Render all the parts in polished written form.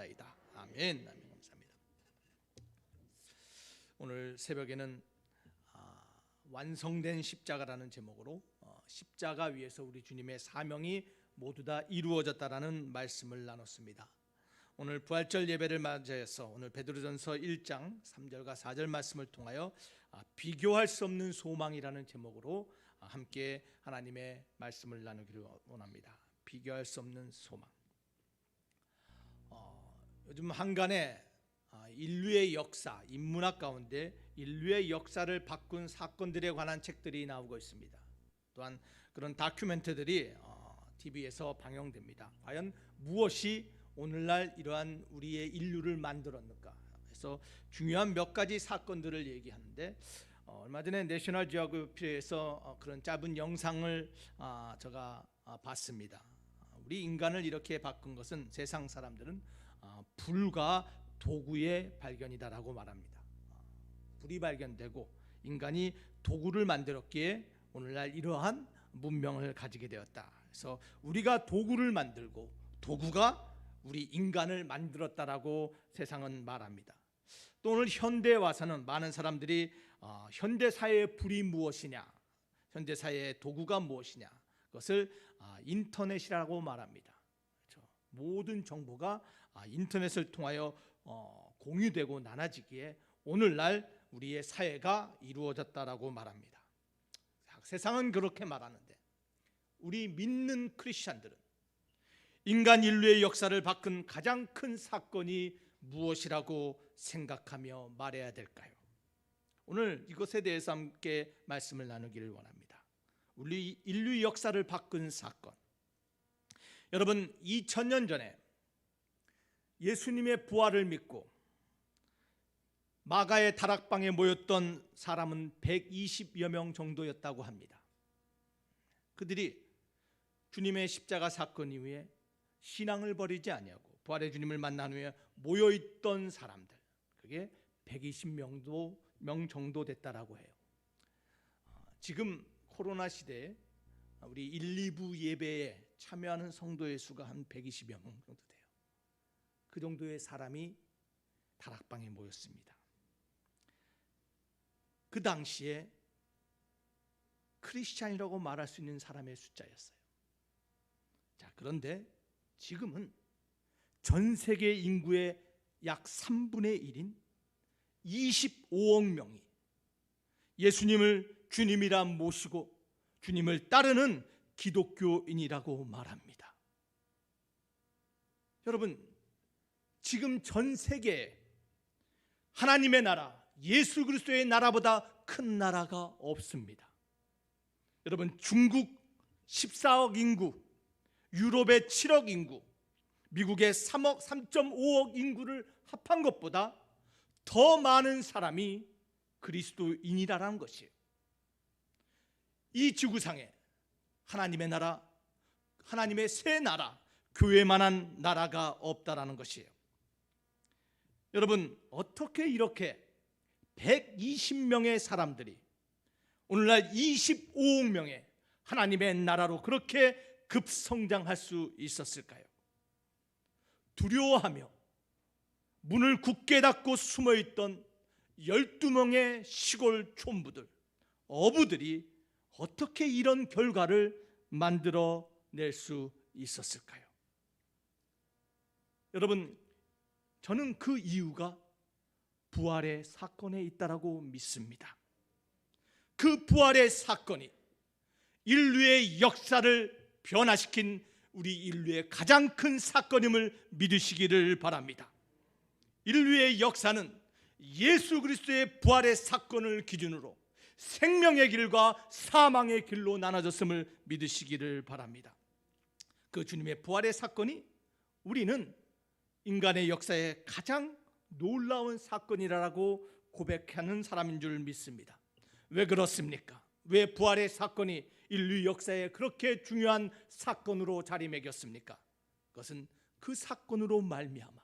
기도하옵나이다. 아멘. 아멘. 감사합니다. 오늘 새벽에는 완성된 십자가라는 제목으로 십자가 위에서 우리 주님의 사명이 모두 다 이루어졌다라는 말씀을 나눴습니다. 오늘 부활절 예배를 맞이해서 오늘 베드로전서 1장 3절과 4절 말씀을 통하여 비교할 수 없는 소망이라는 제목으로 함께 하나님의 말씀을 나누기를 원합니다. 비교할 수 없는 소망. 요즘 한간에 인류의 역사, 인문학 가운데 인류의 역사를 바꾼 사건들에 관한 책들이 나오고 있습니다. 또한 그런 다큐멘터들이 TV에서 방영됩니다. 과연 무엇이 오늘날 이러한 우리의 인류를 만들었는가 해서 중요한 몇 가지 사건들을 얘기하는데 얼마 전에 내셔널 지오그래피에서 그런 짧은 영상을 제가 봤습니다. 우리 인간을 이렇게 바꾼 것은 세상 사람들은 불과 도구의 발견이다라고 말합니다. 불이 발견되고 인간이 도구를 만들었기에 오늘날 이러한 문명을 가지게 되었다. 그래서 우리가 도구를 만들고 도구가 우리 인간을 만들었다라고 세상은 말합니다. 또 오늘 현대에 와서는 많은 사람들이 현대 사회의 불이 무엇이냐, 현대 사회의 도구가 무엇이냐, 그것을 인터넷이라고 말합니다. 그렇죠? 모든 정보가 인터넷을 통하여 공유되고 나눠지기에 오늘날 우리의 사회가 이루어졌다라고 말합니다. 세상은 그렇게 말하는데 우리 믿는 크리스찬들은 인간 인류의 역사를 바꾼 가장 큰 사건이 무엇이라고 생각하며 말해야 될까요? 오늘 이것에 대해서 함께 말씀을 나누기를 원합니다. 우리 인류의 역사를 바꾼 사건. 여러분, 2000년 전에 예수님의 부활을 믿고 마가의 다락방에 모였던 사람은 120여 명 정도였다고 합니다. 그들이 주님의 십자가 사건 이후에 신앙을 버리지 아니하고 부활의 주님을 만난 후에 모여있던 사람들, 그게 120명 정도 됐다라고 해요. 지금 코로나 시대에 우리 1, 2부 예배에 참여하는 성도의 수가 한 120여 명 정도 돼요. 그 정도의 사람이 다락방에 모였습니다. 그 당시에 크리스찬이라고 말할 수 있는 사람의 숫자였어요. 자, 그런데 지금은 전 세계 인구의 약 3분의 1인 25억 명이 예수님을 주님이라 모시고 주님을 따르는 기독교인이라고 말합니다. 여러분, 지금 전 세계에 하나님의 나라, 예수 그리스도의 나라보다 큰 나라가 없습니다. 여러분, 중국 14억 인구, 유럽의 7억 인구, 미국의 3.5억 인구를 합한 것보다 더 많은 사람이 그리스도인이라는 것이에요. 이 지구상에 하나님의 나라, 하나님의 새 나라, 교회만한 나라가 없다라는 것이에요. 여러분, 어떻게 이렇게 120명의 사람들이 오늘날 25억 명의 하나님의 나라로 그렇게 급성장할 수 있었을까요? 두려워하며 문을 굳게 닫고 숨어있던 12명의 시골 촌부들, 어부들이 어떻게 이런 결과를 만들어낼 수 있었을까요? 여러분, 저는 그 이유가 부활의 사건에 있다라고 믿습니다. 그 부활의 사건이 인류의 역사를 변화시킨 우리 인류의 가장 큰 사건임을 믿으시기를 바랍니다. 인류의 역사는 예수 그리스도의 부활의 사건을 기준으로 생명의 길과 사망의 길로 나눠졌음을 믿으시기를 바랍니다. 그 주님의 부활의 사건이 우리는 인간의 역사의 가장 놀라운 사건이라고 고백하는 사람인 줄 믿습니다. 왜 그렇습니까? 왜 부활의 사건이 인류 역사에 그렇게 중요한 사건으로 자리매겼습니까? 그것은 그 사건으로 말미암아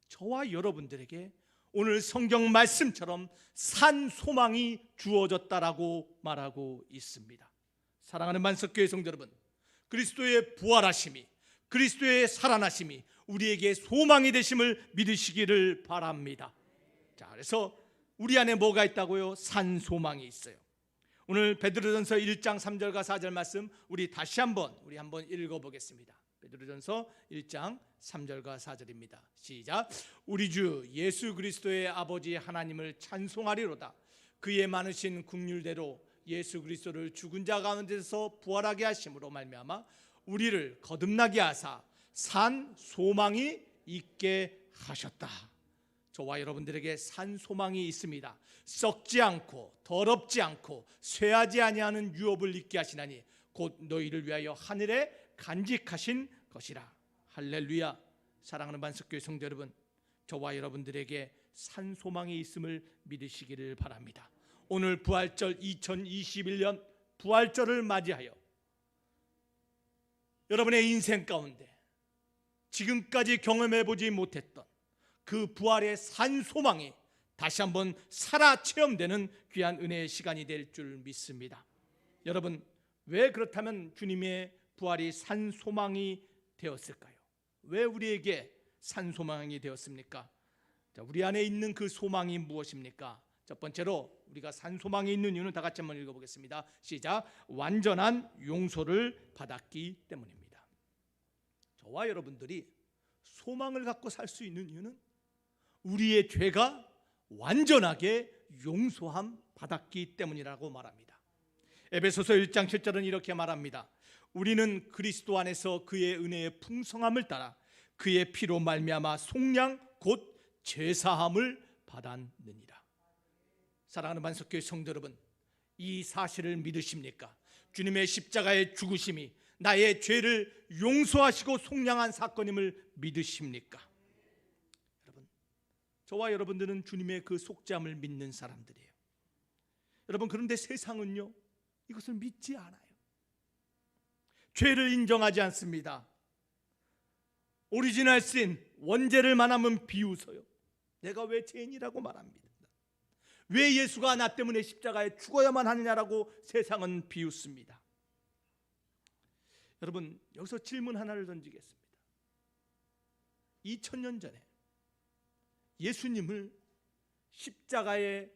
저와 여러분들에게 오늘 성경 말씀처럼 산 소망이 주어졌다라고 말하고 있습니다. 사랑하는 만석교회 성도 여러분, 그리스도의 부활하심이, 그리스도의 살아나심이 우리에게 소망이 되심을 믿으시기를 바랍니다. 자, 그래서 우리 안에 뭐가 있다고요? 산 소망이 있어요. 오늘 베드로전서 1장 3절과 4절 말씀 우리 한번 읽어보겠습니다. 베드로전서 1장 3절과 4절입니다. 시작. 우리 주 예수 그리스도의 아버지 하나님을 찬송하리로다. 그의 많으신 긍휼대로 예수 그리스도를 죽은 자 가운데서 부활하게 하심으로 말미암아 우리를 거듭나게 하사 산 소망이 있게 하셨다. 저와 여러분들에게 산 소망이 있습니다. 썩지 않고 더럽지 않고 쇠하지 아니하는 유업을 있게 하시나니 곧 너희를 위하여 하늘에 간직하신 것이라. 할렐루야. 사랑하는 반석교회 성도 여러분, 저와 여러분들에게 산 소망이 있음을 믿으시기를 바랍니다. 오늘 부활절 2021년 부활절을 맞이하여 여러분의 인생 가운데 지금까지 경험해보지 못했던 그 부활의 산 소망이 다시 한번 살아 체험되는 귀한 은혜의 시간이 될 줄 믿습니다. 여러분, 왜 그렇다면 주님의 부활이 산 소망이 되었을까요? 왜 우리에게 산 소망이 되었습니까? 자, 우리 안에 있는 그 소망이 무엇입니까? 첫 번째로 우리가 산 소망이 있는 이유는 다 같이 한번 읽어보겠습니다. 시작. 완전한 용서를 받았기 때문입니다. 저와 여러분들이 소망을 갖고 살 수 있는 이유는 우리의 죄가 완전하게 용서함 받았기 때문이라고 말합니다. 에베소서 1장 7절은 이렇게 말합니다. 우리는 그리스도 안에서 그의 은혜의 풍성함을 따라 그의 피로 말미암아 속량 곧 제사함을 받았느니라. 사랑하는 반석교회 성도 여러분, 이 사실을 믿으십니까? 주님의 십자가의 죽으심이 나의 죄를 용서하시고 속량한 사건임을 믿으십니까? 여러분, 저와 여러분들은 주님의 그 속죄함을 믿는 사람들이에요. 여러분, 그런데 세상은요, 이것을 믿지 않아요. 죄를 인정하지 않습니다. 오리지널 신, 원죄를 만하면 비웃어요. 내가 왜 죄인이라고 말합니다. 왜 예수가 나 때문에 십자가에 죽어야만 하느냐라고 세상은 비웃습니다. 여러분, 여기서 질문 하나를 던지겠습니다. 2000년 전에 예수님을 십자가에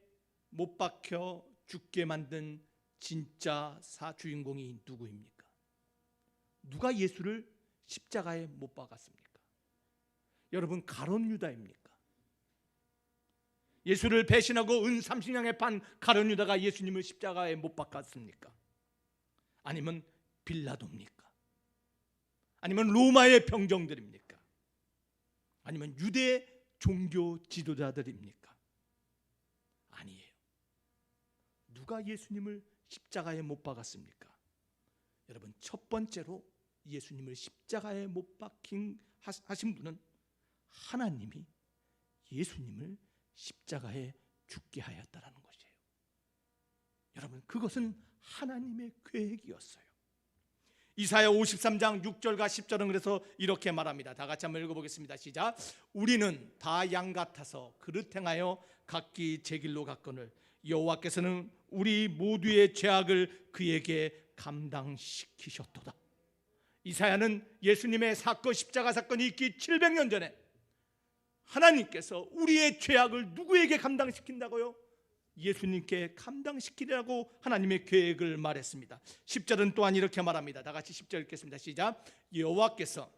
못 박혀 죽게 만든 진짜 주인공이 누구입니까? 누가 예수를 십자가에 못 박았습니까? 여러분, 가룟 유다입니까? 예수를 배신하고 은 30냥에 판 가룟 유다가 예수님을 십자가에 못 박았습니까? 아니면 빌라도입니까? 아니면 로마의 병정들입니까? 아니면 유대 종교 지도자들입니까? 아니에요. 누가 예수님을 십자가에 못 박았습니까? 여러분, 첫 번째로 예수님을 십자가에 못 박힌 하신 분은 하나님이 예수님을 십자가에 죽게 하였다라는 것이에요. 여러분, 그것은 하나님의 계획이었어요. 이사야 53장 6절과 10절은 그래서 이렇게 말합니다. 다 같이 한번 읽어보겠습니다. 시작. 우리는 다 양 같아서 그릇 행하여 각기 제 길로 갔거늘 여호와께서는 우리 모두의 죄악을 그에게 감당시키셨도다. 이사야는 예수님의 사건, 십자가 사건이 있기 700년 전에 하나님께서 우리의 죄악을 누구에게 감당시킨다고요? 예수님께 감당시키라고 하나님의 계획을 말했습니다. 10절은 또한 이렇게 말합니다. 다 같이 10절 읽겠습니다. 시작. 여호와께서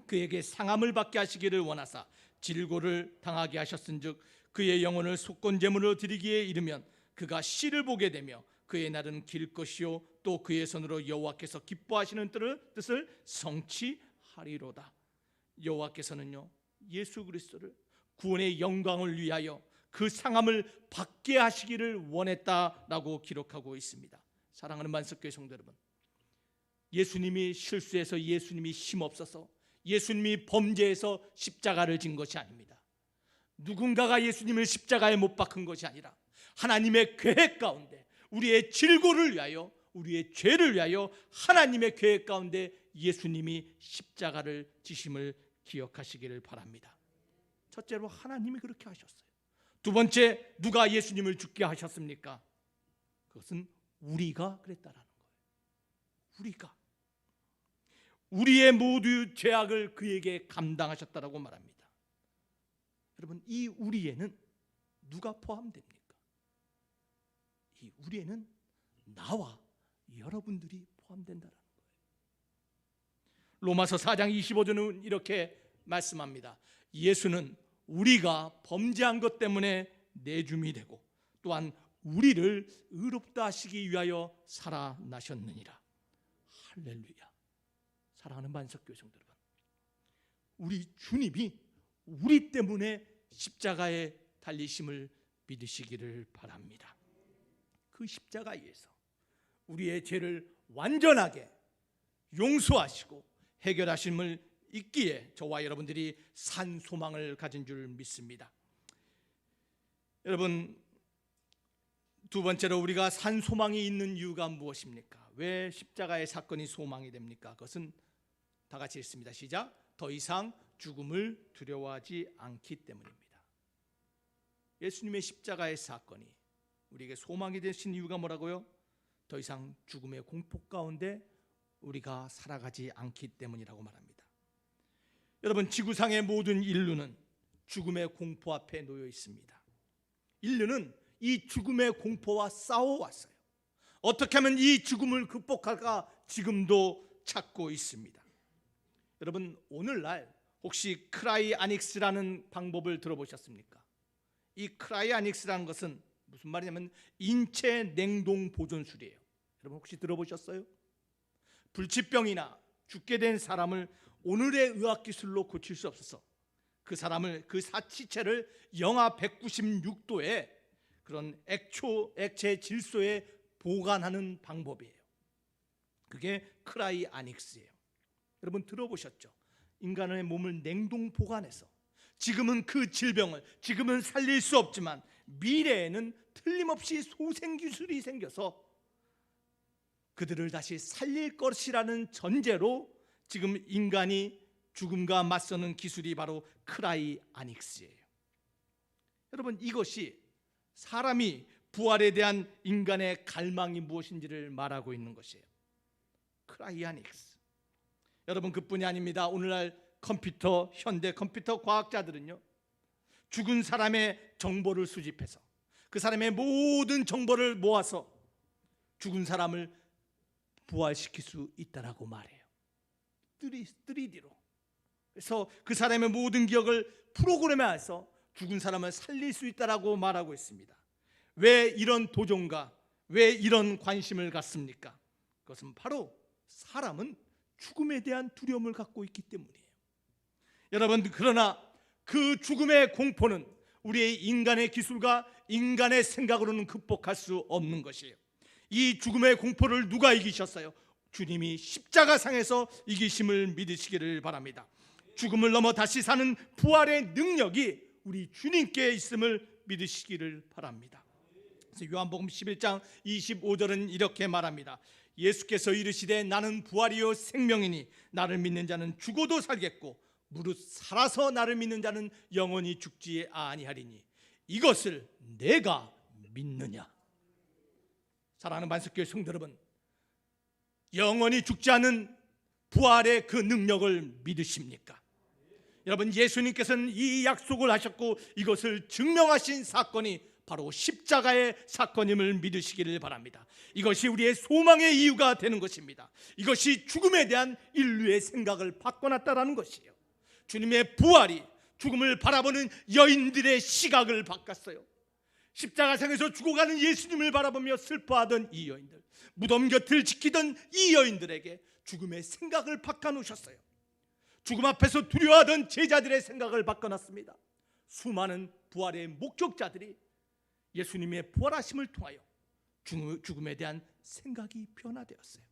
그에게 상함을 받게 하시기를 원하사 질고를 당하게 하셨은즉 그의 영혼을 속건제물로 드리기에 이르면 그가 씨를 보게 되며 그의 날은 길 것이요 또 그의 손으로 여호와께서 기뻐하시는 뜻을 성취하리로다. 여호와께서는요, 예수 그리스도를 구원의 영광을 위하여 그 상함을 받게 하시기를 원했다라고 기록하고 있습니다. 사랑하는 만석교회 성도 여러분, 예수님이 실수해서, 예수님이 힘없어서, 예수님이 범죄해서 십자가를 진 것이 아닙니다. 누군가가 예수님을 십자가에 못 박은 것이 아니라 하나님의 계획 가운데 우리의 질고를 위하여, 우리의 죄를 위하여 하나님의 계획 가운데 예수님이 십자가를 지심을 기억하시기를 바랍니다. 첫째로 하나님이 그렇게 하셨어요. 두 번째, 누가 예수님을 죽게 하셨습니까? 그것은 우리가 그랬다라는 거예요. 우리의 모두 죄악을 그에게 감당하셨다라고 말합니다. 여러분, 이 우리에는 누가 포함됩니까? 이 우리에는 나와 여러분들이 포함된다라는 거예요. 로마서 4장 25절은 이렇게 말씀합니다. 예수는 우리가 범죄한 것 때문에 내줌이 되고 또한 우리를 의롭다 하시기 위하여 살아나셨느니라. 할렐루야. 사랑하는 만석교회 성도 여러분, 우리 주님이 우리 때문에 십자가에 달리심을 믿으시기를 바랍니다. 그 십자가에서 우리의 죄를 완전하게 용서하시고 해결하심을 있기에 저와 여러분들이 산 소망을 가진 줄 믿습니다. 여러분, 두 번째로 우리가 산 소망이 있는 이유가 무엇입니까? 왜 십자가의 사건이 소망이 됩니까? 그것은 다 같이 읽습니다. 시작. 더 이상 죽음을 두려워하지 않기 때문입니다. 예수님의 십자가의 사건이 우리에게 소망이 되신 이유가 뭐라고요? 더 이상 죽음의 공포 가운데 우리가 살아가지 않기 때문이라고 말합니다. 여러분, 지구상의 모든 인류는 죽음의 공포 앞에 놓여 있습니다. 인류는 이 죽음의 공포와 싸워왔어요. 어떻게 하면 이 죽음을 극복할까 지금도 찾고 있습니다. 여러분, 오늘날 혹시 크라이아닉스라는 방법을 들어보셨습니까? 이 크라이아닉스라는 것은 무슨 말이냐면 인체 냉동 보존술이에요. 여러분, 혹시 들어보셨어요? 불치병이나 죽게 된 사람을 오늘의 의학 기술로 고칠 수 없어서 그 사람을, 그 사치체를 영하 196도의 그런 액체 질소에 보관하는 방법이에요. 그게 크라이아닉스예요. 여러분, 들어보셨죠? 인간의 몸을 냉동 보관해서 지금은 그 질병을 지금은 살릴 수 없지만 미래에는 틀림없이 소생 기술이 생겨서 그들을 다시 살릴 것이라는 전제로 지금 인간이 죽음과 맞서는 기술이 바로 크라이아닉스예요. 여러분, 이것이 사람이 부활에 대한 인간의 갈망이 무엇인지를 말하고 있는 것이에요. 크라이아닉스. 여러분, 그뿐이 아닙니다. 오늘날 현대 컴퓨터 과학자들은요, 죽은 사람의 정보를 수집해서 그 사람의 모든 정보를 모아서 죽은 사람을 부활시킬 수 있다라고 말해요. 3D로. 그래서 그 사람의 모든 기억을 프로그램화해서 죽은 사람을 살릴 수 있다라고 말하고 있습니다. 왜 이런 도전과 왜 이런 관심을 갖습니까? 그것은 바로 사람은 죽음에 대한 두려움을 갖고 있기 때문이에요. 여러분, 그러나 그 죽음의 공포는 우리의 인간의 기술과 인간의 생각으로는 극복할 수 없는 것이에요. 이 죽음의 공포를 누가 이기셨어요? 주님이 십자가상에서 이기심을 믿으시기를 바랍니다. 죽음을 넘어 다시 사는 부활의 능력이 우리 주님께 있음을 믿으시기를 바랍니다. 그래서 요한복음 11장 25절은 이렇게 말합니다. 예수께서 이르시되 나는 부활이요 생명이니 나를 믿는 자는 죽어도 살겠고 무릇 살아서 나를 믿는 자는 영원히 죽지 아니하리니 이것을 내가 믿느냐? 사랑하는 만석교회 성도 여러분, 영원히 죽지 않는 부활의 그 능력을 믿으십니까? 여러분, 예수님께서는 이 약속을 하셨고 이것을 증명하신 사건이 바로 십자가의 사건임을 믿으시기를 바랍니다. 이것이 우리의 소망의 이유가 되는 것입니다. 이것이 죽음에 대한 인류의 생각을 바꿔놨다라는 것이에요. 주님의 부활이 죽음을 바라보는 여인들의 시각을 바꿨어요. 십자가상에서 죽어가는 예수님을 바라보며 슬퍼하던 이 여인들, 무덤 곁을 지키던 이 여인들에게 죽음의 생각을 바꿔놓으셨어요. 죽음 앞에서 두려워하던 제자들의 생각을 바꿔놨습니다. 수많은 부활의 목격자들이 예수님의 부활하심을 통하여 죽음에 대한 생각이 변화되었어요.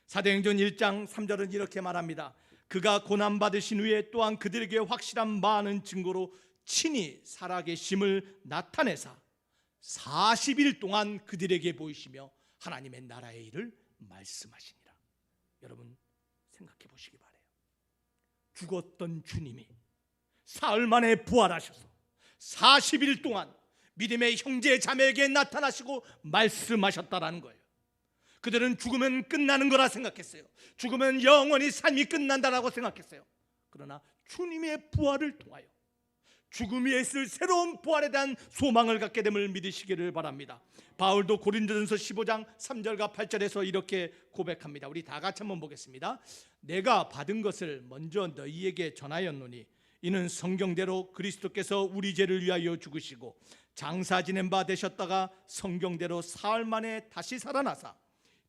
사도행전 1장 3절은 이렇게 말합니다. 그가 고난받으신 후에 또한 그들에게 확실한 많은 증거로 친히 살아계심을 나타내사 40일 동안 그들에게 보이시며 하나님의 나라의 일을 말씀하시니라. 여러분, 생각해 보시기 바라요. 죽었던 주님이 사흘 만에 부활하셔서 40일 동안 믿음의 형제 자매에게 나타나시고 말씀하셨다라는 거예요. 그들은 죽으면 끝나는 거라 생각했어요. 죽으면 영원히 삶이 끝난다라고 생각했어요. 그러나 주님의 부활을 통하여 죽음 위에 있을 새로운 부활에 대한 소망을 갖게 됨을 믿으시기를 바랍니다. 바울도 고린도전서 15장 3절과 8절에서 이렇게 고백합니다. 우리 다 같이 한번 보겠습니다. 내가 받은 것을 먼저 너희에게 전하였노니 이는 성경대로 그리스도께서 우리 죄를 위하여 죽으시고 장사 지낸 바 되셨다가 성경대로 사흘 만에 다시 살아나사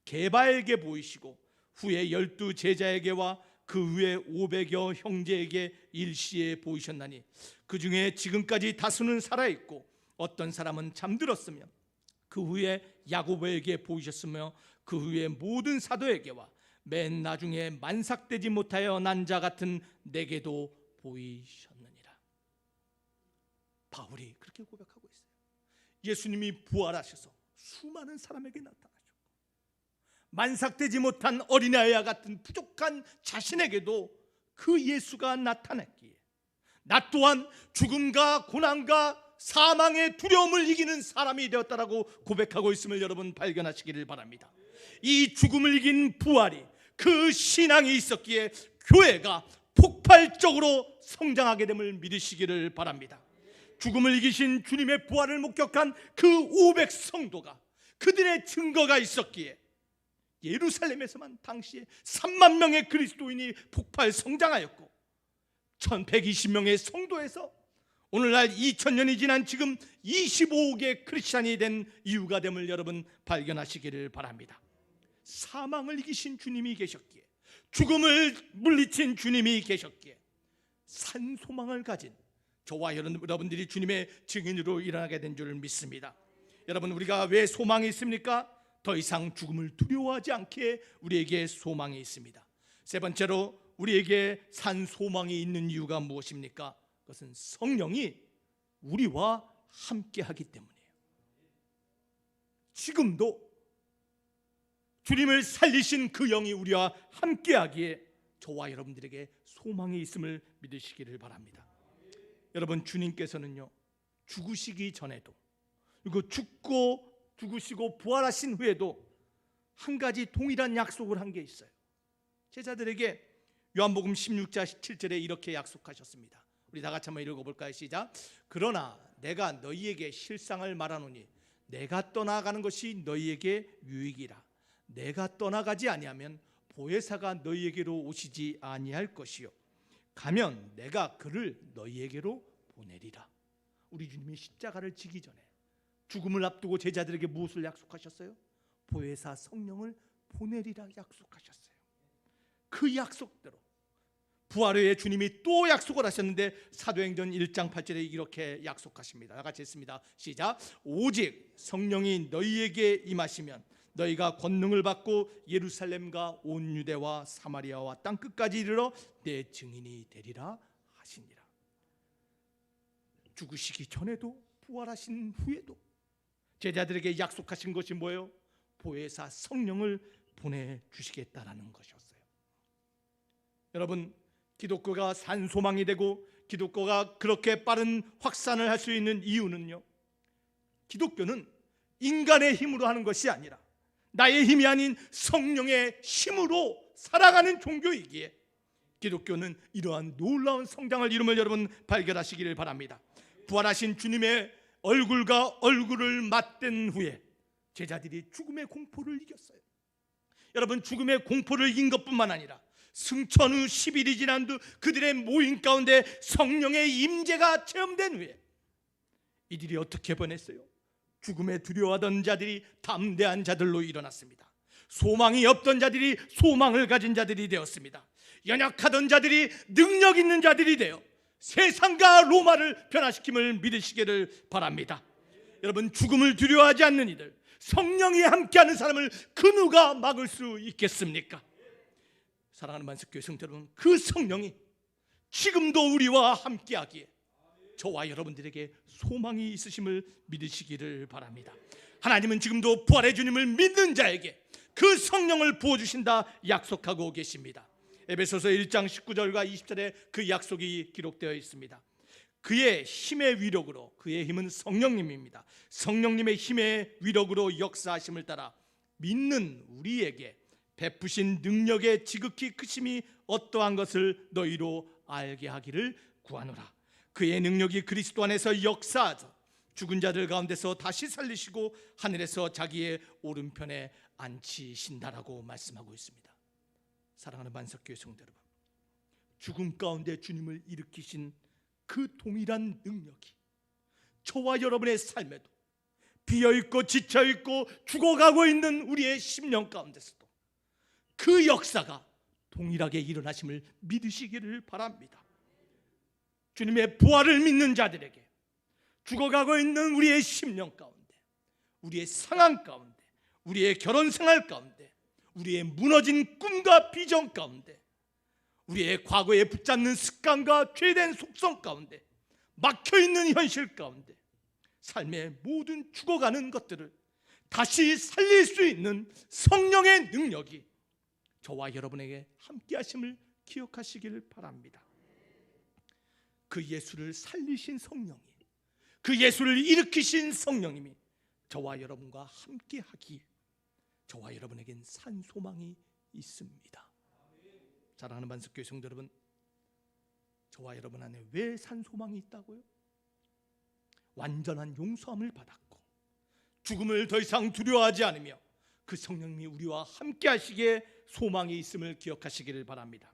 게바에게 보이시고 후에 12 제자에게와 그 후에 500여 형제에게 일시에 보이셨나니 그 중에 지금까지 다수는 살아있고 어떤 사람은 잠들었으며 그 후에 야고보에게 보이셨으며 그 후에 모든 사도에게와 맨 나중에 만삭되지 못하여 난 자 같은 내게도 보이셨느니라. 바울이 그렇게 고백하고 있어요. 예수님이 부활하셔서 수많은 사람에게 나타나셨고 만삭되지 못한 어린아이와 같은 부족한 자신에게도 그 예수가 나타났기에 나 또한 죽음과 고난과 사망의 두려움을 이기는 사람이 되었다라고 고백하고 있음을 여러분 발견하시기를 바랍니다. 이 죽음을 이긴 부활이 그 신앙이 있었기에 교회가 폭발적으로 성장하게 됨을 믿으시기를 바랍니다. 죽음을 이기신 주님의 부활을 목격한 그 500 성도가 그들의 증거가 있었기에 예루살렘에서만 당시에 3만 명의 그리스도인이 폭발 성장하였고 1120명의 성도에서 오늘날 2000년이 지난 지금 25억의 크리스찬이 된 이유가 됨을 여러분 발견하시기를 바랍니다. 사망을 이기신 주님이 계셨기에 죽음을 물리친 주님이 계셨기에 산 소망을 가진 저와 여러분들이 주님의 증인으로 일어나게 된 줄 믿습니다. 여러분, 우리가 왜 소망이 있습니까? 더 이상 죽음을 두려워하지 않게 우리에게 소망이 있습니다. 세 번째로 우리에게 산 소망이 있는 이유가 무엇입니까? 그것은 성령이 우리와 함께하기 때문이에요. 지금도 주님을 살리신 그 영이 우리와 함께하기에 저와 여러분들에게 소망이 있음을 믿으시기를 바랍니다. 여러분, 주님께서는요 죽으시기 전에도 그리고 죽으시고 부활하신 후에도 한 가지 동일한 약속을 한 게 있어요. 제자들에게 요한복음 16장 17절에 이렇게 약속하셨습니다. 우리 다 같이 한번 읽어볼까요? 시작. 그러나 내가 너희에게 실상을 말하노니 내가 떠나가는 것이 너희에게 유익이라. 내가 떠나가지 아니하면 보혜사가 너희에게로 오시지 아니할 것이요 가면 내가 그를 너희에게로 보내리라. 우리 주님이 십자가를 지기 전에 죽음을 앞두고 제자들에게 무엇을 약속하셨어요? 보혜사 성령을 보내리라 약속하셨어요. 그 약속대로 부활 후에 주님이 또 약속을 하셨는데 사도행전 1장 8절에 이렇게 약속하십니다. 다 같이 했습니다. 시작. 오직 성령이 너희에게 임하시면 너희가 권능을 받고 예루살렘과 온 유대와 사마리아와 땅끝까지 이르러 내 증인이 되리라 하시니라. 죽으시기 전에도 부활하신 후에도 제자들에게 약속하신 것이 뭐예요? 보혜사 성령을 보내주시겠다라는 것이었어요. 여러분, 기독교가 산소망이 되고 기독교가 그렇게 빠른 확산을 할 수 있는 이유는요, 기독교는 인간의 힘으로 하는 것이 아니라 나의 힘이 아닌 성령의 힘으로 살아가는 종교이기에 기독교는 이러한 놀라운 성장을 이룸을 여러분 발견하시기를 바랍니다. 부활하신 주님의 얼굴과 얼굴을 맞댄 후에 제자들이 죽음의 공포를 이겼어요. 여러분, 죽음의 공포를 이긴 것뿐만 아니라 승천 후 10일이 지난 후 그들의 모임 가운데 성령의 임재가 체험된 후에 이들이 어떻게 변했어요? 죽음에 두려워하던 자들이 담대한 자들로 일어났습니다. 소망이 없던 자들이 소망을 가진 자들이 되었습니다. 연약하던 자들이 능력 있는 자들이 되어 세상과 로마를 변화시킴을 믿으시기를 바랍니다. 여러분, 죽음을 두려워하지 않는 이들, 성령이 함께하는 사람을 그 누가 막을 수 있겠습니까? 사랑하는 만석교회 성도 여러분, 그 성령이 지금도 우리와 함께하기에 저와 여러분들에게 소망이 있으심을 믿으시기를 바랍니다. 하나님은 지금도 부활의 주님을 믿는 자에게 그 성령을 부어주신다 약속하고 계십니다. 에베소서 1장 19절과 20절에 그 약속이 기록되어 있습니다. 그의 힘의 위력으로, 그의 힘은 성령님입니다. 성령님의 힘의 위력으로 역사하심을 따라 믿는 우리에게 베푸신 능력의 지극히 크심이 어떠한 것을 너희로 알게 하기를 구하노라. 그의 능력이 그리스도 안에서 역사하사 죽은 자들 가운데서 다시 살리시고 하늘에서 자기의 오른편에 앉히신다라고 말씀하고 있습니다. 사랑하는 만석교회 성도 여러분, 죽음 가운데 주님을 일으키신 그 동일한 능력이 저와 여러분의 삶에도 비어있고 지쳐있고 죽어가고 있는 우리의 심령 가운데서도 그 역사가 동일하게 일어나심을 믿으시기를 바랍니다. 주님의 부활을 믿는 자들에게 죽어가고 있는 우리의 심령 가운데, 우리의 상황 가운데, 우리의 결혼 생활 가운데, 우리의 무너진 꿈과 비전 가운데, 우리의 과거에 붙잡는 습관과 죄된 속성 가운데, 막혀있는 현실 가운데 삶의 모든 죽어가는 것들을 다시 살릴 수 있는 성령의 능력이 저와 여러분에게 함께 하심을 기억하시길 바랍니다. 그 예수를 살리신 성령이, 그 예수를 일으키신 성령님이 저와 여러분과 함께 하기에 저와 여러분에겐 산 소망이 있습니다. 사랑하는 만석교회 성도 여러분, 저와 여러분 안에 왜 산 소망이 있다고요? 완전한 용서함을 받았고 죽음을 더 이상 두려워하지 않으며 그 성령님이 우리와 함께 하시기에 소망이 있음을 기억하시기를 바랍니다.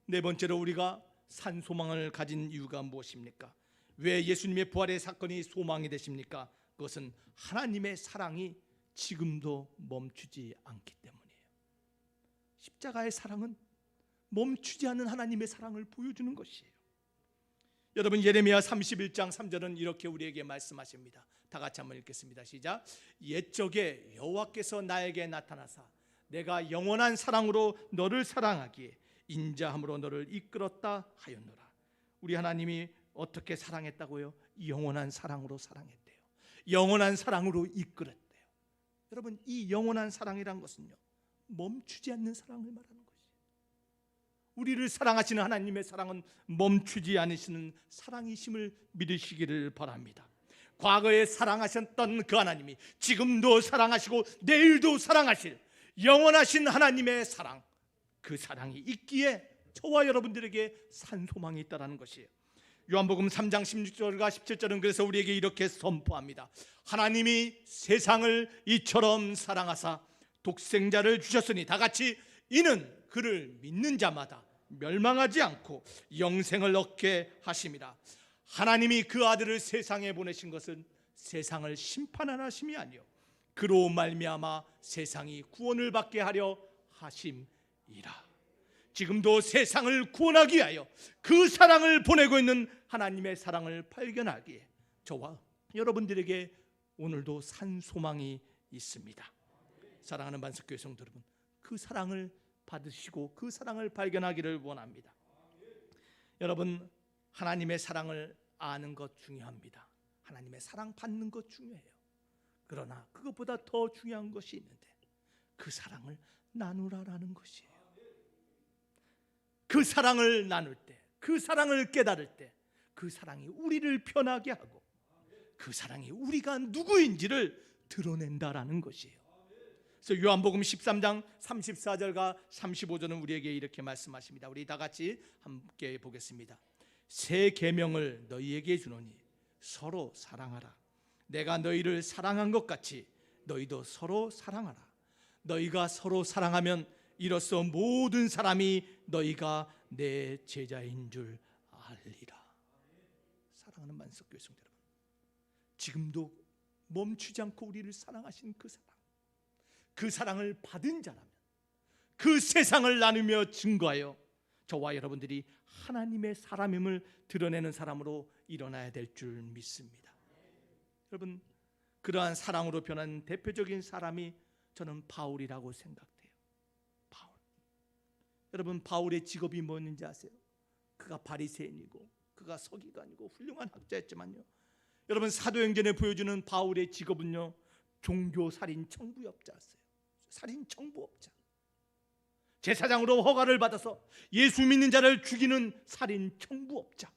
네 번째로 우리가 산 소망을 가진 이유가 무엇입니까? 왜 예수님의 부활의 사건이 소망이 되십니까? 그것은 하나님의 사랑이 지금도 멈추지 않기 때문이에요. 십자가의 사랑은 멈추지 않는 하나님의 사랑을 보여주는 것이에요. 여러분, 예레미야 31장 3절은 이렇게 우리에게 말씀하십니다. 다 같이 한번 읽겠습니다. 시작. 옛적에 여호와께서 나에게 나타나사 내가 영원한 사랑으로 너를 사랑하기에 인자함으로 너를 이끌었다 하였노라. 우리 하나님이 어떻게 사랑했다고요? 영원한 사랑으로 사랑했대요. 영원한 사랑으로 이끌었대요. 여러분, 이 영원한 사랑이란 것은요, 멈추지 않는 사랑을 말하는 것이에요. 우리를 사랑하시는 하나님의 사랑은 멈추지 않으시는 사랑이심을 믿으시기를 바랍니다. 과거에 사랑하셨던 그 하나님이 지금도 사랑하시고 내일도 사랑하실 영원하신 하나님의 사랑, 그 사랑이 있기에 저와 여러분들에게 산 소망이 있다는 것이에요. 요한복음 3장 16절과 17절은 그래서 우리에게 이렇게 선포합니다. 하나님이 세상을 이처럼 사랑하사 독생자를 주셨으니, 다 같이, 이는 그를 믿는 자마다 멸망하지 않고 영생을 얻게 하심이라. 하나님이 그 아들을 세상에 보내신 것은 세상을 심판하는 하심이 아니요 그로 말미암아 세상이 구원을 받게 하려 하심이라. 지금도 세상을 구원하기 위하여 그 사랑을 보내고 있는 하나님의 사랑을 발견하기에 저와 여러분들에게 오늘도 산 소망이 있습니다. 사랑하는 만석교회 성도 여러분, 그 사랑을 받으시고 그 사랑을 발견하기를 원합니다. 여러분, 하나님의 사랑을 아는 것 중요합니다. 하나님의 사랑 받는 것 중요해요. 그러나 그것보다 더 중요한 것이 있는데 그 사랑을 나누라라는 것이에요. 그 사랑을 나눌 때, 그 사랑을 깨달을 때, 그 사랑이 우리를 편하게 하고 그 사랑이 우리가 누구인지를 드러낸다라는 것이에요. 그래서 요한복음 13장 34절과 35절은 우리에게 이렇게 말씀하십니다. 우리 다 같이 함께 보겠습니다. 새 계명을 너희에게 주노니 서로 사랑하라. 내가 너희를 사랑한 것 같이 너희도 서로 사랑하라. 너희가 서로 사랑하면 이로써 모든 사람이 너희가 내 제자인 줄 알리라. 사랑하는 만석교회 성도 여러분, 지금도 멈추지 않고 우리를 사랑하신 그 사랑, 그 사랑을 받은 자라면 그 세상을 나누며 증거하여 저와 여러분들이 하나님의 사람임을 드러내는 사람으로 일어나야 될 줄 믿습니다. 여러분, 그러한 사랑으로 변한 대표적인 사람이 저는 바울이라고 생각돼요. 바울. 여러분, 바울의 직업이 뭐였는지 아세요? 그가 바리새인이고 그가 서기관이고 훌륭한 학자였지만요, 여러분, 사도행전에 보여주는 바울의 직업은요, 종교살인 청부업자였어요. 살인 청부업자. 제사장으로 허가를 받아서 예수 믿는 자를 죽이는 살인 청부업자.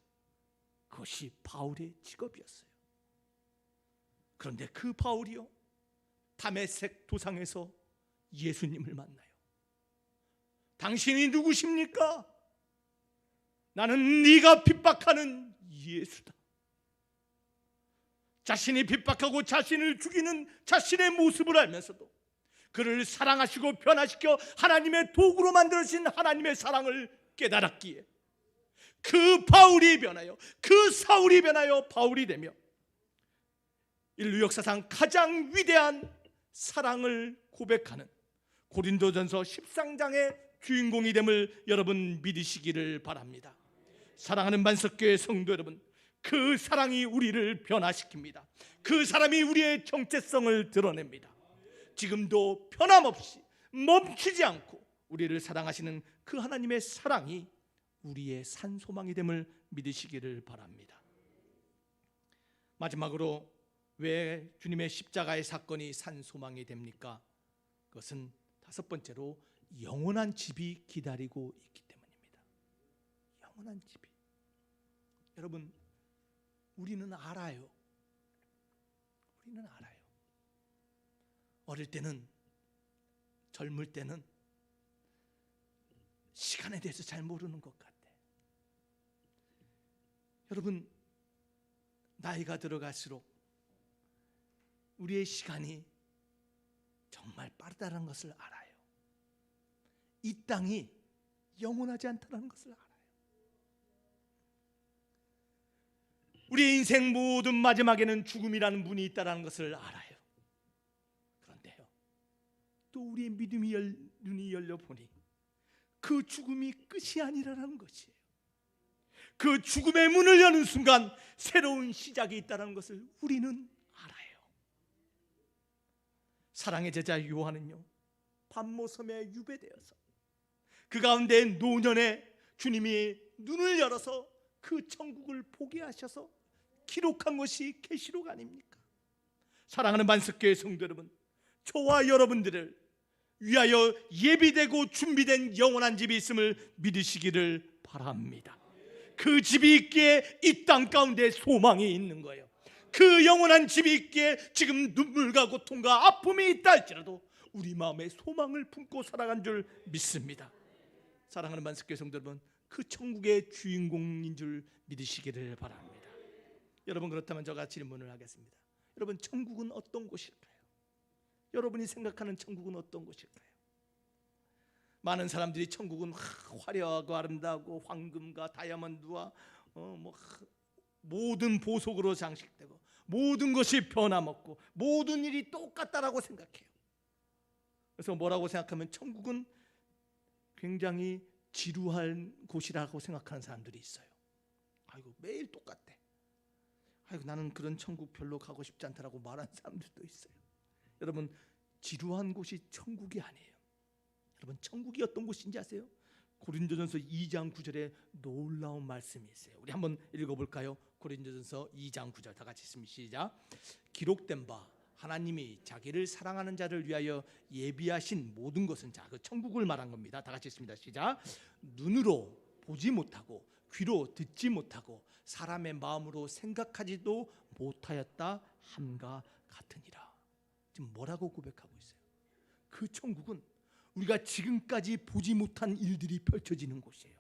그것이 바울의 직업이었어요. 그런데 그 바울이요, 다메섹 도상에서 예수님을 만나요. 당신이 누구십니까? 나는 네가 핍박하는 예수다. 자신이 핍박하고 자신을 죽이는 자신의 모습을 알면서도 그를 사랑하시고 변화시켜 하나님의 도구로 만들어진 하나님의 사랑을 깨달았기에 그 바울이 변하여, 그 사울이 변하여 바울이 되며 인류 역사상 가장 위대한 사랑을 고백하는 고린도전서 13장의 주인공이 됨을 여러분 믿으시기를 바랍니다. 사랑하는 만석교회 성도 여러분, 그 사랑이 우리를 변화시킵니다. 그 사람이 우리의 정체성을 드러냅니다. 지금도 변함없이 멈추지 않고 우리를 사랑하시는 그 하나님의 사랑이 우리의 산소망이 됨을 믿으시기를 바랍니다. 마지막으로 왜 주님의 십자가의 사건이 산소망이 됩니까? 그것은 다섯 번째로 영원한 집이 기다리고 있기 때문입니다. 영원한 집이. 여러분, 우리는 알아요. 우리는 알아요. 어릴 때는, 젊을 때는 시간에 대해서 잘 모르는 것 같아. 여러분, 나이가 들어갈수록 우리의 시간이 정말 빠르다는 것을 알아요. 이 땅이 영원하지 않다는 것을 알아요. 우리의 인생 모든 마지막에는 죽음이라는 문이 있다는 것을 알아요. 그런데요, 또 우리의 믿음이 눈이 열려보니 그 죽음이 끝이 아니라는 것이에요. 그 죽음의 문을 여는 순간 새로운 시작이 있다는 것을 우리는 알아요. 사랑의 제자 요한은요, 반모섬에 유배되어서 그 가운데 노년에 주님이 눈을 열어서 그 천국을 보게 하셔서 기록한 것이 계시록 아닙니까? 사랑하는 만석교회 성도 여러분, 저와 여러분들을 위하여 예비되고 준비된 영원한 집이 있음을 믿으시기를 바랍니다. 그 집이 있기에 이 땅 가운데 소망이 있는 거예요. 그 영원한 집이 있기에 지금 눈물과 고통과 아픔이 있다 할지라도 우리 마음에 소망을 품고 살아간 줄 믿습니다. 사랑하는 만석교회 성도 여러분, 그 천국의 주인공인 줄 믿으시기를 바랍니다. 여러분, 그렇다면 제가 질문을 하겠습니다. 여러분, 천국은 어떤 곳일까요? 여러분이 생각하는 천국은 어떤 곳일까요? 많은 사람들이 천국은 화려하고 아름다우고 황금과 다이아몬드와 모든 보석으로 장식되고 모든 것이 변함없고 모든 일이 똑같다라고 생각해요. 그래서 뭐라고 생각하면 천국은 굉장히 지루한 곳이라고 생각하는 사람들이 있어요. 아이고, 매일 똑같대. 아이고, 나는 그런 천국 별로 가고 싶지 않다라고 말하는 사람들도 있어요. 여러분, 지루한 곳이 천국이 아니에요. 여러분, 천국이 어떤 곳인지 아세요? 고린도전서 2장 9절에 놀라운 말씀이 있어요. 우리 한번 읽어볼까요? 고린도전서 2장 9절 다 같이 있습니다. 시작. 기록된 바 하나님이 자기를 사랑하는 자를 위하여 예비하신 모든 것은, 자, 그 천국을 말한 겁니다. 다 같이 있습니다. 시작. 눈으로 보지 못하고 귀로 듣지 못하고 사람의 마음으로 생각하지도 못하였다 함과 같으니라. 지금 뭐라고 고백하고 있어요? 그 천국은 우리가 지금까지 보지 못한 일들이 펼쳐지는 곳이에요.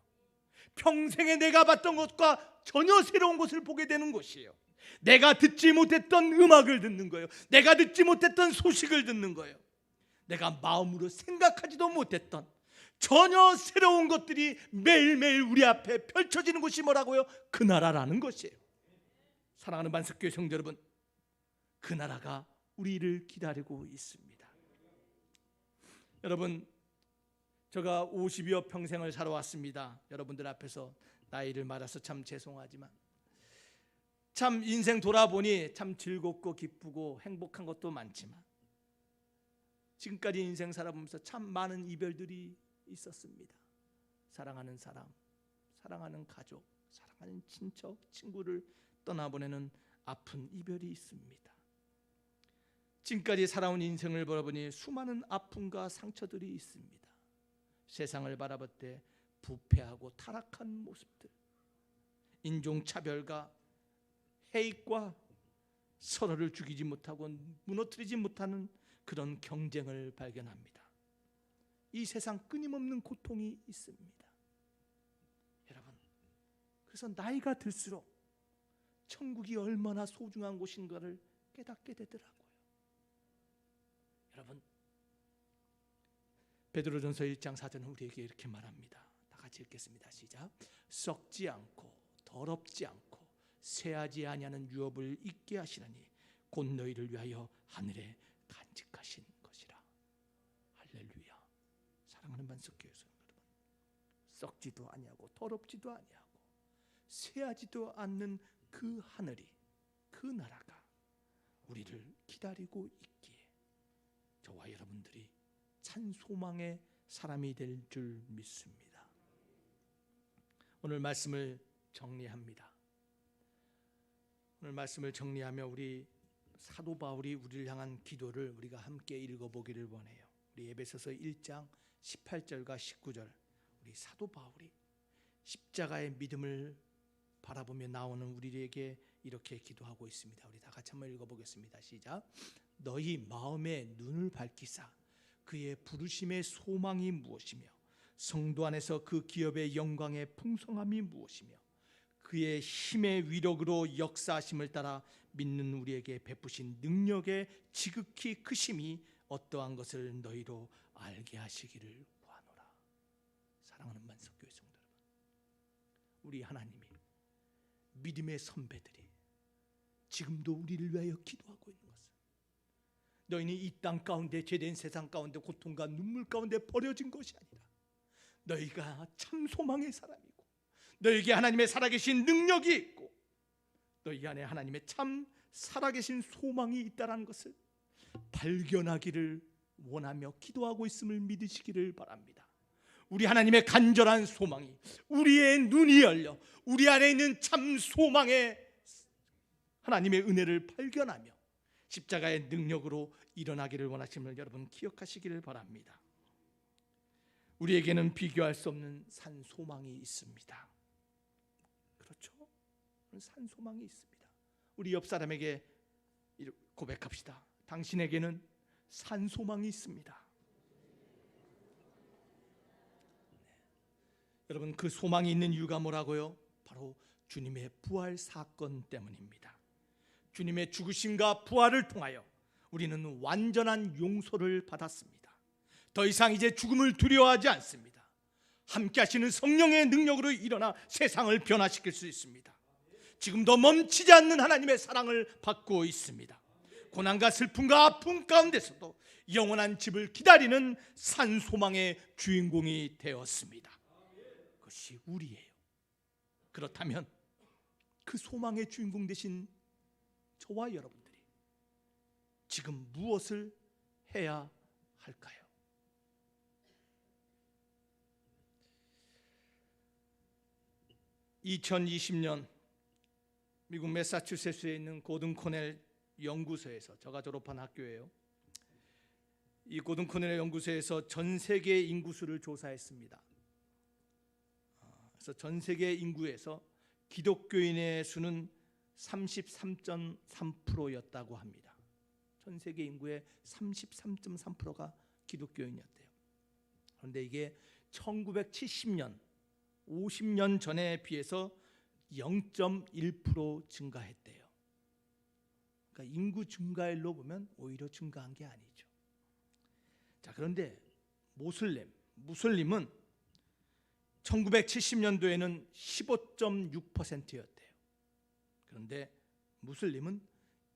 평생에 내가 봤던 것과 전혀 새로운 것을 보게 되는 곳이에요. 내가 듣지 못했던 음악을 듣는 거예요. 내가 듣지 못했던 소식을 듣는 거예요. 내가 마음으로 생각하지도 못했던 전혀 새로운 것들이 매일매일 우리 앞에 펼쳐지는 곳이 뭐라고요? 그 나라라는 것이에요. 사랑하는 만석교회 성도 여러분, 그 나라가 우리를 기다리고 있습니다. 여러분, 제가 50여 평생을 살아왔습니다. 여러분들 앞에서 나이를 말해서 참 죄송하지만 참 인생 돌아보니 참 즐겁고 기쁘고 행복한 것도 많지만 지금까지 인생 살아보면서 참 많은 이별들이 있었습니다. 사랑하는 사람, 사랑하는 가족, 사랑하는 친척, 친구를 떠나보내는 아픈 이별이 있습니다. 지금까지 살아온 인생을 바라보니 수많은 아픔과 상처들이 있습니다. 세상을 바라볼 때 부패하고 타락한 모습들, 인종차별과 해익과 서로를 죽이지 못하고 무너뜨리지 못하는 그런 경쟁을 발견합니다. 이 세상 끊임없는 고통이 있습니다. 여러분, 그래서 나이가 들수록 천국이 얼마나 소중한 곳인가를 깨닫게 되더라고요. 여러분, 베드로전서 1장 4절은 우리에게 이렇게 말합니다. 다 같이 읽겠습니다. 시작. 썩지 않고 더럽지 않고 쇠하지 아니하는 유업을 잊게 하시나니 곧 너희를 위하여 하늘에 간직하신 것이라. 할렐루야. 사랑하는 만석교회 여러분, 썩지도 아니하고 더럽지도 아니하고 쇠하지도 않는 그 하늘이, 그 나라가 우리를 기다리고 있기에 저와 여러분들이 참 소망의 사람이 될 줄 믿습니다. 오늘 말씀을 정리합니다. 오늘 말씀을 정리하며 우리 사도 바울이 우리를 향한 기도를 우리가 함께 읽어보기를 원해요. 우리 에베소서 1장 18절과 19절, 우리 사도 바울이 십자가의 믿음을 바라보며 나오는 우리에게 이렇게 기도하고 있습니다. 우리 다 같이 한번 읽어보겠습니다. 시작. 너희 마음의 눈을 밝히사 그의 부르심의 소망이 무엇이며 성도 안에서 그 기업의 영광의 풍성함이 무엇이며 그의 힘의 위력으로 역사하심을 따라 믿는 우리에게 베푸신 능력의 지극히 크심이 어떠한 것을 너희로 알게 하시기를 구하노라. 사랑하는 만석교회 성도 여러분, 우리 하나님이 믿음의 선배들이 지금도 우리를 위하여 기도하고 있는 것은 너희는 이 땅 가운데 죄된 세상 가운데 고통과 눈물 가운데 버려진 것이 아니라 너희가 참 소망의 사람이고 너희에게 하나님의 살아계신 능력이 있고 너희 안에 하나님의 참 살아계신 소망이 있다는 것을 발견하기를 원하며 기도하고 있음을 믿으시기를 바랍니다. 우리 하나님의 간절한 소망이 우리의 눈이 열려 우리 안에 있는 참 소망의 하나님의 은혜를 발견하며 십자가의 능력으로 일어나기를 원하심을 여러분 기억하시기를 바랍니다. 우리에게는 비교할 수 없는 산 소망이 있습니다. 그렇죠? 산 소망이 있습니다. 우리 옆 사람에게 고백합시다. 당신에게는 산 소망이 있습니다. 여러분, 그 소망이 있는 이유가 뭐라고요? 바로 주님의 부활 사건 때문입니다. 주님의 죽으심과 부활을 통하여 우리는 완전한 용서를 받았습니다. 더 이상 이제 죽음을 두려워하지 않습니다. 함께 하시는 성령의 능력으로 일어나 세상을 변화시킬 수 있습니다. 지금도 멈추지 않는 하나님의 사랑을 받고 있습니다. 고난과 슬픔과 아픔 가운데서도 영원한 집을 기다리는 산 소망의 주인공이 되었습니다. 그것이 우리예요. 그렇다면 그 소망의 주인공 되신 저와 여러분들이 지금 무엇을 해야 할까요? (2020년) 미국 매사추세츠에 있는 고든 코넬 연구소에서, 제가 졸업한 학교예요. 이 고든 코넬 연구소에서 전 세계 인구수를 조사했습니다. 그래서 전 세계 인구에서 기독교인의 수는 33.3%였다고 합니다. 전 세계 인구의 33.3%가 기독교인이었대요. 그런데 이게 1970년 50년 전에 비해서 0.1% 증가했대요. 그러니까 인구 증가율로 보면 오히려 증가한 게 아니죠. 자, 그런데 무슬림은 1970년도에는 15.6%였대요. 그런데 무슬림은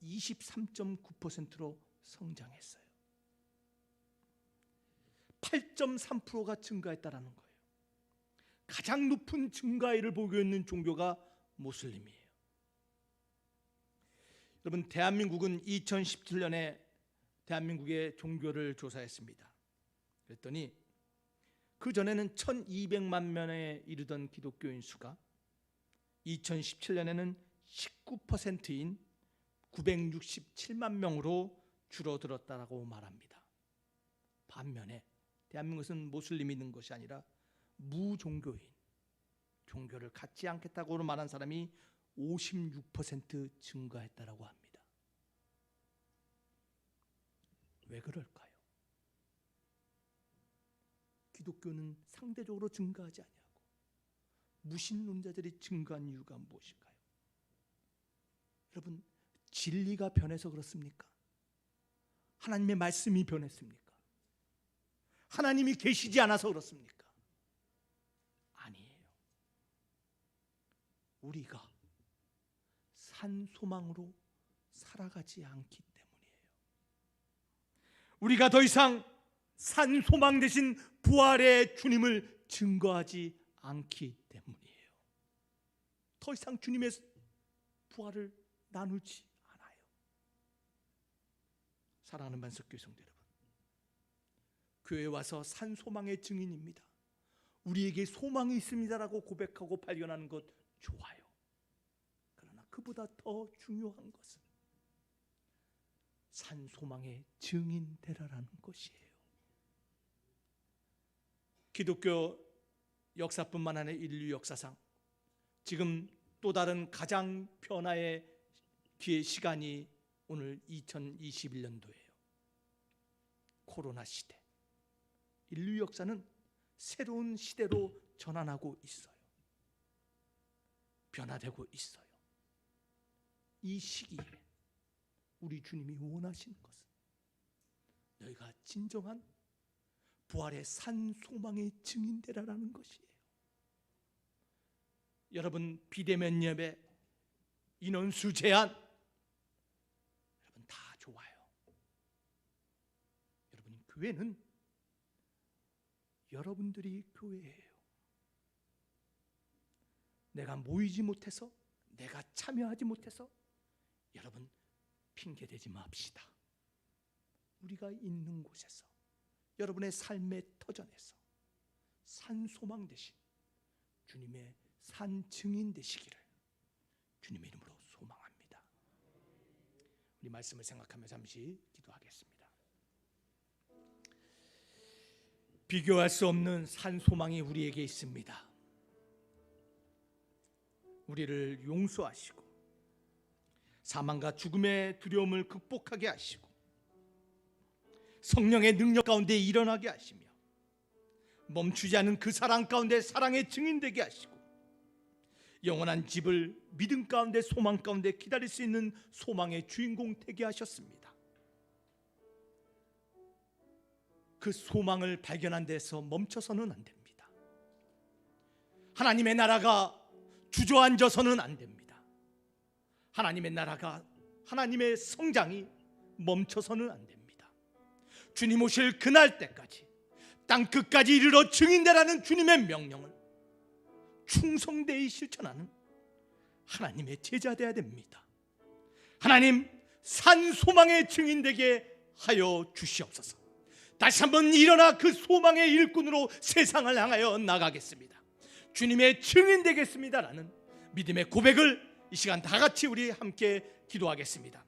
23.9%로 성장했어요. 8.3%가 증가했다라는 거예요. 가장 높은 증가율을 보이고 있는 종교가 무슬림이에요. 여러분, 대한민국은 2017년에 대한민국의 종교를 조사했습니다. 그랬더니 그 전에는 1200만 명에 이르던 기독교인 수가 2017년에는 19%인 967만 명으로 줄어들었다고 말합니다. 반면에 대한민국은 모슬림이 있는 것이 아니라 무종교인, 종교를 갖지 않겠다고 말한 사람이 56% 증가했다고 합니다. 왜 그럴까요? 기독교는 상대적으로 증가하지 아니하고 무신론자들이 증가한 이유가 무엇일까요? 여러분, 진리가 변해서 그렇습니까? 하나님의 말씀이 변했습니까? 하나님이 계시지 않아서 그렇습니까? 아니에요. 우리가 산 소망으로 살아가지 않기 때문이에요. 우리가 더 이상 산 소망 대신 부활의 주님을 증거하지 않기 때문이에요. 더 이상 주님의 부활을 나누지 않아요. 사랑하는 만석교회 성도 여러분, 교회에 와서 산 소망의 증인입니다. 우리에게 소망이 있습니다라고 고백하고 발견하는 것 좋아요. 그러나 그보다 더 중요한 것은 산 소망의 증인 되라라는 것이에요. 기독교 역사뿐만 아니라 인류 역사상 지금 또 다른 가장 변화의 기회 시간이 오늘 2021년도예요. 코로나 시대. 인류 역사는 새로운 시대로 전환하고 있어요. 변화되고 있어요. 이 시기에 우리 주님이 원하시는 것은 너희가 진정한 부활의 산 소망의 증인되라라는 것이에요. 여러분, 비대면 예배, 인원수 제한, 여러분 다 좋아요. 여러분, 교회는 여러분들이 교회예요. 내가 모이지 못해서, 내가 참여하지 못해서 여러분 핑계대지 맙시다. 우리가 있는 곳에서, 여러분의 삶의 터전에서 산 소망 대신 주님의 산 증인 되시기를 주님의 이름으로 소망합니다. 우리 말씀을 생각하며 잠시 기도하겠습니다. 비교할 수 없는 산 소망이 우리에게 있습니다. 우리를 용서하시고 사망과 죽음의 두려움을 극복하게 하시고 성령의 능력 가운데 일어나게 하시며 멈추지 않은 그 사랑 가운데 사랑의 증인되게 하시고 영원한 집을 믿음 가운데 소망 가운데 기다릴 수 있는 소망의 주인공 되게 하셨습니다. 그 소망을 발견한 데서 멈춰서는 안 됩니다. 하나님의 나라가 주저앉아서는 안 됩니다. 하나님의 나라가, 하나님의 성장이 멈춰서는 안 됩니다. 주님 오실 그날 때까지 땅 끝까지 이르러 증인되라는 주님의 명령을 충성되이 실천하는 하나님의 제자 되어야 됩니다. 하나님, 산 소망의 증인되게 하여 주시옵소서. 다시 한번 일어나 그 소망의 일꾼으로 세상을 향하여 나가겠습니다. 주님의 증인 되겠습니다라는 믿음의 고백을 이 시간 다 같이 우리 함께 기도하겠습니다.